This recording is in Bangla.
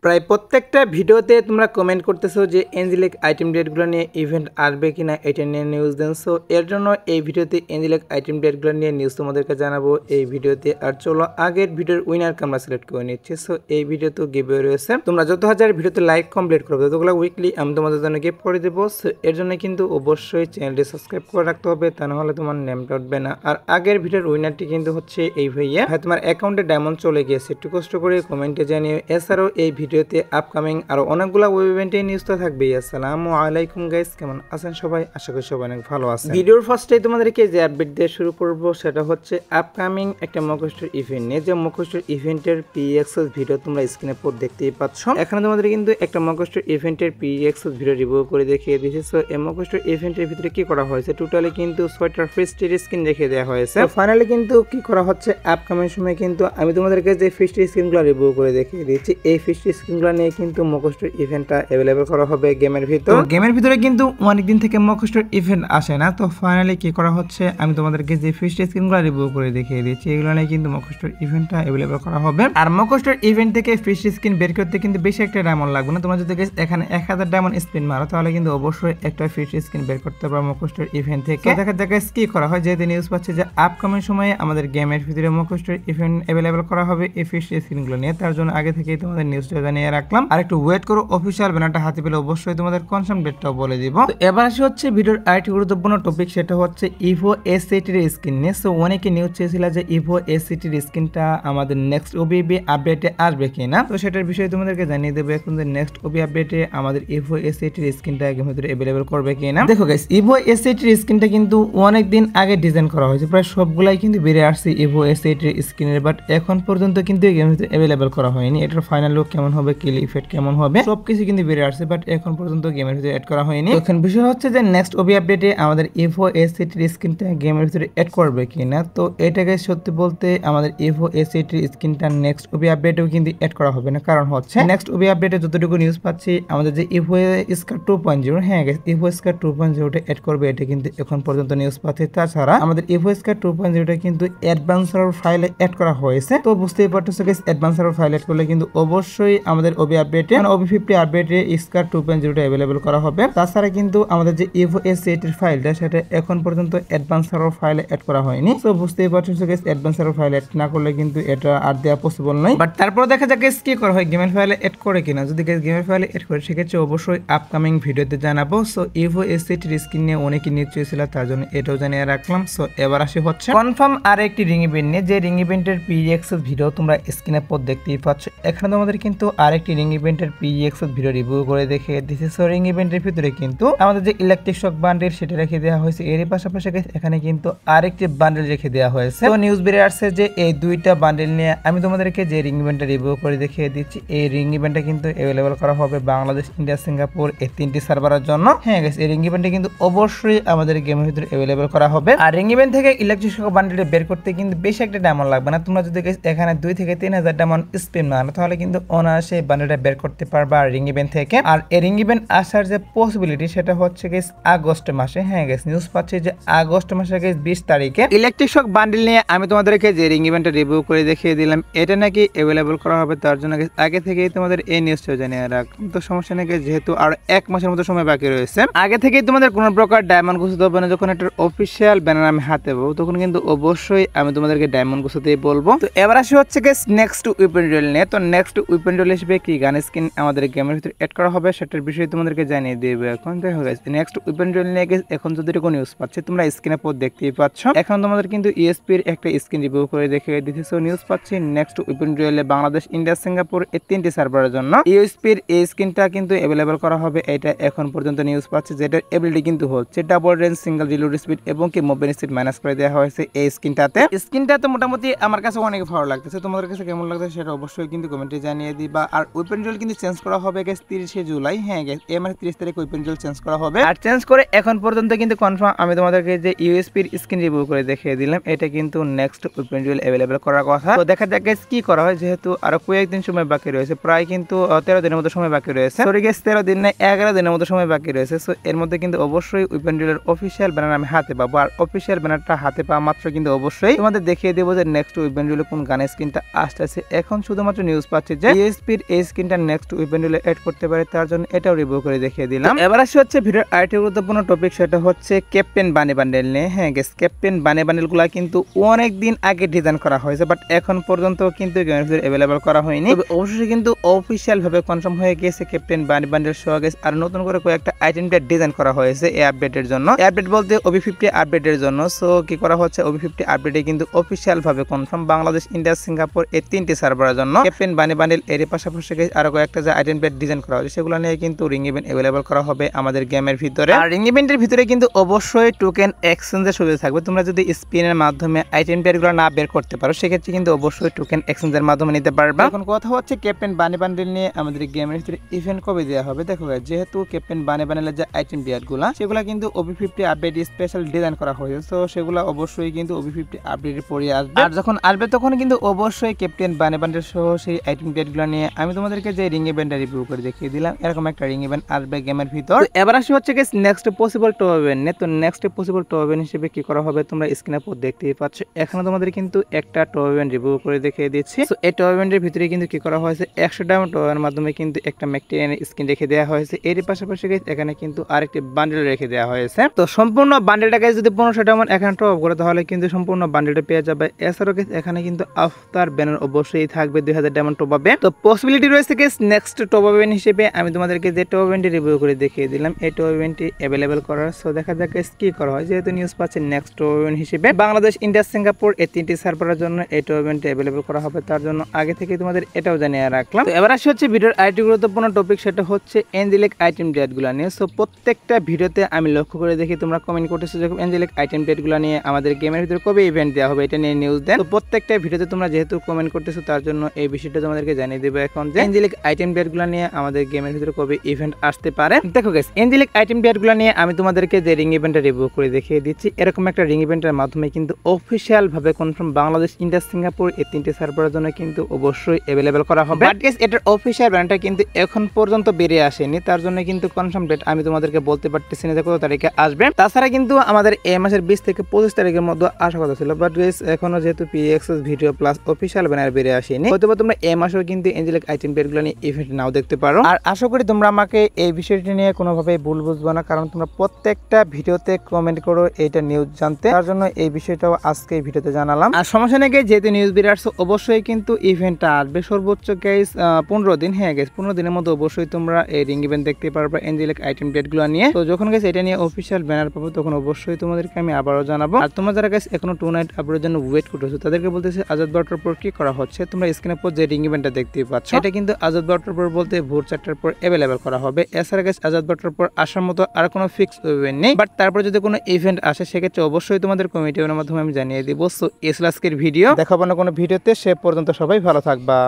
প্রায় প্রত্যেকটা ভিডিওতে তোমরা কমেন্ট করতেছো যে এঞ্জেলিক আইটেম ডেটগুলো নিয়ে ইভেন্ট আসবে কিনা এটা নিয়ে নিউজ দেন। সো এর জন্য এই ভিডিওতে এঞ্জেলিক আইটেম ডেটগুলো নিয়ে নিউজ তোমাদেরকে জানাবো এই ভিডিওতে। আর চলো আগের ভিডিওর উইনারকে আমরা সিলেক্ট করে নিচ্ছি। সো এই ভিডিওতে গিভওয়ে রয়েছে, তোমরা যত হাজার ভিডিওতে লাইক কমপ্লিট করবে ততগুলো উইকলি আমি তোমাদের জন্য গিফট করে দেবো। সো এর জন্য কিন্তু অবশ্যই চ্যানেলটি সাবস্ক্রাইব করে রাখতে হবে, তা নাহলে তোমার নেমটা উঠবে না। আর আগের ভিডিওর উইনারটি কিন্তু হচ্ছে এই ভাইয়া, তোমার অ্যাকাউন্টে ডায়মন্ড চলে গিয়েছে, একটু কষ্ট করে কমেন্টে জানিয়ে। এছাড়াও এই ভিডিওতে আপকামিং আরো অনেকগুলো ওয়েব ইভেন্টের নিউজ তো থাকবেই। আসসালামু আলাইকুম গাইস, কেমন আছেন সবাই? আশা করি সবাই অনেক ভালো আছেন। ভিডিওর ফার্স্টে তোমাদেরকে যে আপডেট দিয়ে শুরু করব সেটা হচ্ছে আপকামিং একটা মুখোশের ইভেন্ট নিয়ে। যে মুখোশের ইভেন্টের পিএক্সএস ভিডিও তোমরা স্ক্রিনে পর দেখতেই পাচ্ছ। এখানে তোমাদের কিন্তু একটা মুখোশের ইভেন্টের পিএক্সএস ভিডিও রিভিউ করে দেখিয়ে দিয়েছি। সো এই মুখোশের ইভেন্টের ভিতরে কি করা হয়েছে, টোটালি কিন্তু 6টা ফ্রি স্ক্রিন দেখিয়ে দেওয়া হয়েছে। ফাইনালি কিন্তু কি করা হচ্ছে আপকামিং সময় কিন্তু আমি তোমাদেরকে যে ফ্রি স্ক্রিনগুলো রিভিউ করে দেখিয়ে দিয়েছি, এই ফ্রি স্ক্রিনগুলো নিয়ে কিন্তু মুখোশের ইভেন্টটা অ্যাভেলেবল করা হবে গেমের ভিতর। গেমের ভিতরে কিন্তু অনেকদিন থেকে মুখোশের ইভেন্ট আসে না, তো ফাইনালি কি করা হচ্ছে আমি তোমাদেরকে যে ফ্রি স্ক্রিনগুলো রিভিউ করে দেখিয়ে দিয়েছি, এগুলো নিয়ে কিন্তু মুখোশের ইভেন্টটা অ্যাভেলেবল করা হবে। আর মুখোশের ইভেন্ট থেকে ফ্রি স্ক্রিন বের করতে কিন্তু বেশি একটা ডায়মন্ড লাগবে না। তোমরা যদি এখানে 1000 ডায়মন্ড স্পিন মারো তাহলে কিন্তু অবশ্যই একটা ফ্রি স্ক্রিন বের করতে পারো মুখোশের ইভেন্ট থেকে। দেখা যাক কি করা হয়, যেহেতু নিউজ পাচ্ছে যে আপকামিং সময়ে আমাদের গেমের ভিতরে মুখোশের ইভেন্ট অ্যাভেলেবল করা হবে এই ফ্রি স্ক্রিনগুলো নিয়ে। তার জন্য আগে থেকেই তোমাদের নিউজটা জানিয়ে রাখলাম। আর একটু ওয়েট করো, অফিসিয়াল ব্যানারটা হাতে পেলে অবশ্যই তোমাদের কনফার্ম ডেটটাও বলে দিব। তো এবার আসি হচ্ছে ভিডিওর আরেকটি গুরুত্বপূর্ণ টপিক, সেটা হচ্ছে ইভো এস80 এর স্কিন নিয়ে। সো অনেকে নিউজ চেয়েছিল যে ইভো এস80 এর স্কিনটা আমাদের নেক্সট ওবিবি আপডেটে আসবে কিনা, তো সেটার বিষয়ে তোমাদেরকে জানিয়ে দেবো এখন যে নেক্সট ওবি আপডেটে আমাদের ইভো এস80 এর স্কিনটা গেমের ভিতরে অ্যাভেলেবল করবে কিনা। দেখো গাইস, ইভো এস80 এর স্কিনটা কিন্তু অনেক দিন আগে ডিজাইন করা হয়েছে, প্রায় সবগুলাই কিন্তু বেরিয়ে আসছে ইভো এস80 এর স্কিনের, বাট এখন পর্যন্ত কিন্তু গেমের ভিতরে অ্যাভেলেবল করা হয়নি। এটার ফাইনাল লুক কেমন হবে, কিল ইফেক্ট কেমন হবে, সবকিছু কিন্তু বেরিয়ে আসছে, বাট এখন পর্যন্ত গেমের ভিতরে অ্যাড করা হয়নি। এখন বিষয় হচ্ছে যে নেক্সট ওবি আপডেটে আমাদের ইভো এস80 এর স্কিনটা গেমের ভিতরে অ্যাড করবে কিনা। তো এটাকে সত্যি বলতে আমাদের ইভো এস80 এর স্কিনটা নেক্সট ওবি আপডেটেও কিন্তু অ্যাড করা হবে না, কারণ হচ্ছে নেক্সট ওবি আপডেটে যতটুকু নিউজ পাচ্ছি আমাদের যে ইভো স্কার 2.0, হ্যাঁ গাইস ইভো স্কার 2.0 টা অ্যাড করবে, এটা কিন্তু এখন পর্যন্ত নিউজ পাচ্ছি। তাছাড়া আমাদের ইভো স্কার 2.0 টা কিন্তু অ্যাডভান্সার ফাইলে অ্যাড করা হয়েছে, তো বুঝতেই পারতেছো গাইস অ্যাডভান্সার ফাইল অ্যাড করলে কিন্তু অবশ্যই আমাদের ওবি আপডেটে মানে ওবি 50 আপডেটে স্কার 2.0 টা अवेलेबल করা হবে। তাছাড়া কিন্তু আমাদের যে ইভো এস80 এর ফাইলটা সেটা এখন পর্যন্ত অ্যাডভান্সার ফাইলে অ্যাড করা হয়নি। সো বুঝতেই পারতেছো গাইস অ্যাডভান্সার ফাইল অ্যাড না করলে কিন্তু এটা আর দেওয়া পসিবল নয়। বাট তারপর দেখা যাক গাইস কি করা হয়, গেমের ফাইলে অ্যাড করে কিনা। যদি গাইস গেমের ফাইলে অ্যাড করে সেক্ষেত্রে অবশ্যই আপকামিং ভিডিওতে জানাবো। সো ইভো এস80 এর স্কিন নিয়ে অনেকে নিউজ চেয়েছিল, তার জন্য এটাও জানিয়ে রাখলাম। সো এবার আসি হচ্ছে কনফার্ম আর একটি রিং ইভেন্ট নিয়ে। যে রিং ইভেন্টের পিএক্সএস ভিডিও তোমরা স্ক্রিনে পর দেখতেই পাচ্ছ, এখানে তোমাদের কিন্তু আরেকটি রিং ইভেন্টের পিএক্সএস ভিডিও রিভিউ করে দেখিয়ে দিয়েছে। সো রিং ইভেন্টের ভিতরে কিন্তু আমাদের যে ইলেকট্রিক শক বান্ডেল সেটা রেখে দেওয়া হয়েছে, এর পাশাপাশি এখানে কিন্তু আরেকটি বান্ডেল রেখে দেওয়া হয়েছে। তো নিউজ বেরিয়ে আসছে যে এই দুইটা বান্ডেল নিয়ে আমি তোমাদেরকে যে রিং ইভেন্টটা রিভিউ করে দেখিয়ে দিচ্ছি, এই রিং ইভেন্টটা কিন্তু অ্যাভেলেবল করা হবে বাংলাদেশ, ইন্ডিয়া, সিঙ্গাপুর এই 3টি সার্ভারের জন্য। হ্যাঁ গাইস এই রিং ইভেন্টটা কিন্তু অবশ্যই আমাদের গেমের ভিতরে অ্যাভেলেবল করা হবে। আর রিং ইভেন্ট থেকে ইলেকট্রিক শক বান্ডেলটা বের করতে কিন্তু বেশি একটা ডায়মন্ড লাগবে না। তোমরা যদি এখানে 2 থেকে 3000 ডায়মন্ড স্পিন মারো তাহলে কিন্তু অনায়াসে বান্ডেলটা বের করতে পারবা রিং ইভেন্ট থেকে। আর এই রিং ইভেন্ট আসার যে পসিবিলিটি সেটা হচ্ছে গাইস আগস্ট মাসে। হ্যাঁ গাইস নিউজ পাচ্ছি যে আগস্ট মাসে গাইস 20 তারিখে ইলেকট্রিক শক বান্ডেল নিয়ে আমি তোমাদেরকে যে রিং ইভেন্টটা রিভিউ করে দেখিয়ে দিলাম, এটা নাকি অ্যাভেলেবল করা হবে। তার জন্য গাইস আগে থেকেই তোমাদের এই নিউজটা জানিয়ে রাখলাম। তো সমস্যা নেই গাইস, যেহেতু আর 1 মাসের মতো সময় বাকি রয়েছে, আগে থেকেই তোমাদের কোনো প্রকার ডায়মন্ড গুছাতে হবে না। যখন একটা অফিসিয়াল ব্যানার আমি হাতে পাবো তখন কিন্তু অবশ্যই আমি তোমাদেরকে ডায়মন্ড গুছাতেই বলবো। তো এবার আসি হচ্ছে গাইস নেক্সট উইপেন রোল নিয়ে। তো নেক্সট উইপেন রোল হিসেবে কি গান স্কিন আমাদের গেমের ভিতরে অ্যাড করা হবে সেটার বিষয়ে তোমাদেরকে জানিয়ে দেবো। এখন দেখো গাইস নেক্সট উইপেন রোল নিয়ে গাইস এখন যতটুকু নিউজ পাচ্ছি তোমরা স্ক্রিনে পর দেখতেই পাচ্ছ, এখন তোমাদের কিন্তু ইএসপির একটা স্ক্রিন রিভিউ করে দেখিয়ে দিয়েছি। সো নিউজ পাচ্ছি নেক্সট উইপেন রোলে বাংলাদেশ, ইন্ডিয়া, সিঙ্গাপুর এই 3টি সার্ভারের জন্য ইএসপির এই স্ক্রিনটা কিন্তু অ্যাভেলেবল করা হবে। এটা এখন পর্যন্ত নিউজ পাচ্ছি, যেটার এবিলিটি কিন্তু হচ্ছে double range, single reload speed এবং কি মুভমেন্ট স্পিড মাইনাস করে দেওয়া হয়েছে এই স্ক্রিনটাতে। স্ক্রিনটা মোটামুটি আমার কাছে অনেক ভালো লাগতেছে, তোমাদের কাছে কেমন লাগতেছে সেটা অবশ্যই কিন্তু কমেন্টে জানিয়ে দিবা। আর ওয়েপন রোল কিন্তু চেঞ্জ করা হবে গাইস 30 জুলাই। হ্যাঁ গাইস এই মানে 30 তারিখ ওয়েপন রোল চেঞ্জ করা হবে। আর চেঞ্জ করে এখন পর্যন্ত কিন্তু কনফার্ম আমি তোমাদেরকে যে ইউএসপির স্ক্রিন রিভিউ করে দেখিয়ে দিলাম, এটা কিন্তু নেক্সট ওয়েপন রোল अवेलेबल করার কথা। তো দেখা যাক গাইস কি করা হয়, যেহেতু আরো কয়েকদিন সময় বাকি রয়েছে, প্রায় কিন্তু 13 দিনের মতো সময় বাকি রয়েছে। সরি গাইস 13 দিন না 11 দিনের মতো সময় বাকি রয়েছে। সো এর মধ্যে কিন্তু অবশ্যই ওয়েপন রোলের অফিশিয়াল ব্যানার আমি হাতে পাবো। আর অফিশিয়াল ব্যানারটা হাতে পাওয়া মাত্র কিন্তু অবশ্যই তোমাদের দেখিয়ে দেবো যে নেক্সট ওয়েপন রোলে কোন গান স্কিনটা আসতেছে। এখন শুধুমাত্র নিউজ পাচ্ছি যে ইএসপি ওবিপির এই স্কিনটা নেক্সট উইপেন ডিলে এড করতে পারে, তার জন্য এটাও রিভিউ করে দেখিয়ে দিলাম। এবার আসি হচ্ছে ভিডিওর আরেকটি গুরুত্বপূর্ণ টপিক, সেটা হচ্ছে ক্যাপ্টেন বানি বান্ডেল নিয়ে। হ্যাঁ গেস, ক্যাপ্টেন বানি বান্ডেলগুলো কিন্তু অনেক দিন আগে ডিজাইন করা হয়েছে, বাট এখন পর্যন্ত কিন্তু গেমের ভিতরে অ্যাভেলেবল করা হয়নি। তবে অবশ্যই কিন্তু অফিসিয়াল ভাবে কনফার্ম হয়ে গেছে ক্যাপ্টেন বানি বান্ডেল সহ গেস আর নতুন করে কয়েকটা আইটেম ডিজাইন করা হয়েছে এই আপডেটের জন্য। আপডেট বলতে OB50 আপডেটের জন্য। সো কি করা হচ্ছে, OB50 আপডেটে কিন্তু অফিসিয়াল ভাবে কনফার্ম বাংলাদেশ, ইন্ডিয়া, সিঙ্গাপুর এই 3টি সার্ভারের জন্য ক্যাপ্টেন বানি বান্ডেল এর পাশাপাশি আরো কয়েকটা যে আইটেম ডিজাইন করা হয়েছে সেগুলো নিয়ে কিন্তু রিং ইভেন্ট অ্যাভেলেবল করা হবে আমাদের গেমের ভিতরে। আর রিং ইভেন্টের ভিতরে কিন্তু অবশ্যই টোকেন এক্সচেঞ্জের সুবিধা থাকবে। তোমরা যদি স্পিনের মাধ্যমে আইটেম পেয়ারগুলো না বের করতে পারো সেক্ষেত্রে কিন্তু অবশ্যই টোকেন এক্সচেঞ্জের মাধ্যমে নিতে পারবে। এখন কথা হচ্ছে ক্যাপ্টেন বানি বান্ডেল নিয়ে আমাদের গেমের ভিতরে ইভেন্ট কবে দেওয়া হবে। দেখো যেহেতু ক্যাপ্টেন বানি বান্ডেলের যে আইটেম পেয়ারগুলো সেগুলো কিন্তু OB50 আপডেট স্পেশাল ডিজাইন করা হয়েছে, তো সেগুলো অবশ্যই কিন্তু OB50 আপডেটের পরে আসবে। আর যখন আসবে তখন কিন্তু অবশ্যই ক্যাপ্টেন বানি বান্ডেল সহ সেই আইটেম পেয়ারগুলো নিয়ে আমি তোমাদেরকে যে রিং ইভেন্টটা রিভিউ করে দেখিয়ে দিলাম, এরকম একটা রিং ইভেন্ট আসবে গেমের ভিতর। এবার আসি হচ্ছে guess next possible top event. তো নেক্সট পসিবল টপ ইভেন্ট হিসেবে কি করা হবে তোমরা স্ক্রিনের উপর দেখতেই পাচ্ছ। এখানে তোমাদের কিন্তু একটা টপ ইভেন্ট রিভিউ করে দেখিয়ে দিচ্ছি। তো এই টপ ইভেন্টের ভিতরে কিন্তু কি করা হয়েছে, 100 ডায়মন্ড টপের মাধ্যমে কিন্তু একটা ম্যাকটেরিয়ান স্কিন রেখে দেওয়া হয়েছে। এর পাশাপাশি এখানে কিন্তু আরেকটি বান্ডেল রেখে দেওয়া হয়েছে। তো সম্পূর্ণ বান্ডেলটাকে যদি 1500 ডায়মন্ড এখানে টপ করে তাহলে কিন্তু সম্পূর্ণ বান্ডেলটা পেয়ে যাবে। এছাড়াও এখানে কিন্তু আফতার ব্যানার অবশ্যই থাকবে 2000 ডায়মন্ড টপ পাবে। তো পসিবিলিটি রয়েছে গেস নেক্সট টপ ইভেন্ট হিসেবে আমি তোমাদেরকে যে টপ ইভেন্টটি রিভিউ করে দেখিয়ে দিলাম এই টপ ইভেন্টটি অ্যাভেলেবল করার। সো দেখা যাক কি করা হয়। যেহেতু নিউজ পাচ্ছে নেক্সট টপ ইভেন্ট হিসেবে বাংলাদেশ, ইন্ডিয়া, সিঙ্গাপুর এই 3টি সার্ভারের জন্য এই টপ ইভেন্টটি অ্যাভেলেবল করা হবে, তার জন্য আগে থেকে তোমাদের এটাও জানিয়ে রাখলাম। তো এবার আসি হচ্ছে ভিডিওর আরেকটি গুরুত্বপূর্ণ টপিক, সেটা হচ্ছে এঞ্জেলিক আইটেম ডেটগুলো নিয়ে। সো প্রত্যেকটা ভিডিওতে আমি লক্ষ্য করে দেখি তোমরা কমেন্ট করতেছো যে এঞ্জেলিক আইটেম ডেটগুলো নিয়ে আমাদের গেমের ভিতরে কবে ইভেন্ট দেওয়া হবে এটা নিয়ে নিউজ দেন। তো প্রত্যেকটা ভিডিওতে তোমরা যেহেতু কমেন্ট করতেছো তার জন্য এই বিষয়টা তোমাদেরকে জানিয়ে দেবো এখন যে এঞ্জেলিক আইটেম ডেটগুলো নিয়ে আমাদের গেমের ভিতরে কবে ইভেন্ট আসতে পারে। দেখো গাইস, এঞ্জেলিক আইটেম ডেটগুলো নিয়ে আমি তোমাদেরকে যে রিং ইভেন্টটা রিভিউ করে দেখিয়ে দিচ্ছি, এরকম একটা রিং ইভেন্টের মাধ্যমে কিন্তু অফিসিয়াল ভাবে কনফার্ম বাংলাদেশ, ইন্ডিয়া, সিঙ্গাপুর এই 3টি সার্ভারের জন্য কিন্তু অবশ্যই অ্যাভেলেবল করা হবে। বাট গাইস এটার অফিসিয়াল ব্যানারটা কিন্তু এখন পর্যন্ত বেরিয়ে আসেনি, তার জন্য কিন্তু কনফার্ম ডেট আমি তোমাদেরকে বলতে পারতেছি না যে কত তারিখে আসবে। তাছাড়া কিন্তু আমাদের এই মাসের 20 থেকে 25 তারিখের মধ্যে আসার কথা ছিল, বাট গাইস এখনো যেহেতু PXS video plus official banner বেরিয়ে আসেনি, হয়তো তোমরা এই মাসেও কিন্তু এঞ্জেলিক আইটেম পেয়ারগুলো নিয়ে ইভেন্ট নাও দেখতে পারো। আর আশা করি তোমরা আমাকে এই বিষয়টি নিয়ে কোনোভাবেই ভুল বুঝবো না, কারণ তোমরা প্রত্যেকটা ভিডিওতে কমেন্ট করো এইটা নিউজ জানতে, তার জন্য এই বিষয়টাও আজকে এই ভিডিওতে জানালাম। আর সমস্যা নেই, যেহেতু নিউজ বেরিয়ে আসছে অবশ্যই কিন্তু ইভেন্টটা আসবে সর্বোচ্চ গাইস 15 দিন। হ্যাঁ গাইস 15 দিনের মধ্যে অবশ্যই তোমরা এই রিং ইভেন্ট দেখতে পারবে এঞ্জেলিক আইটেম ডেটগুলো নিয়ে। তো যখন গাইস এটা নিয়ে অফিসিয়াল ব্যানার পাবো তখন অবশ্যই তোমাদেরকে আমি আবারও জানাবো। আর তোমরা যারা গাইস এখনো 2 নাইট আপডেটের জন্য ওয়েট করতেছো তাদেরকে বলতেছি আজাদ বারোটার পর কি করা হচ্ছে, তোমরা স্ক্রিনের পর যে রিং ইভেন্টটা দেখতেই পাচ্ছ এটা কিন্তু আজাদ বারোটার পর বলতে ভোর 4টার পর অ্যাভেলেবল করা হবে। এছাড়া গাইস আজাদ বারোটার পর আসার মতো আর কোনো ফিক্স ইভেন্ট নেই, বাট তারপর যদি কোনো ইভেন্ট আসে সেক্ষেত্রে অবশ্যই তোমাদের কমিটির মাধ্যমে আমি জানিয়ে দিব। সো এই আজকের ভিডিও দেখাবো না কোনো ভিডিওতে, সে পর্যন্ত সবাই ভালো থাকবা।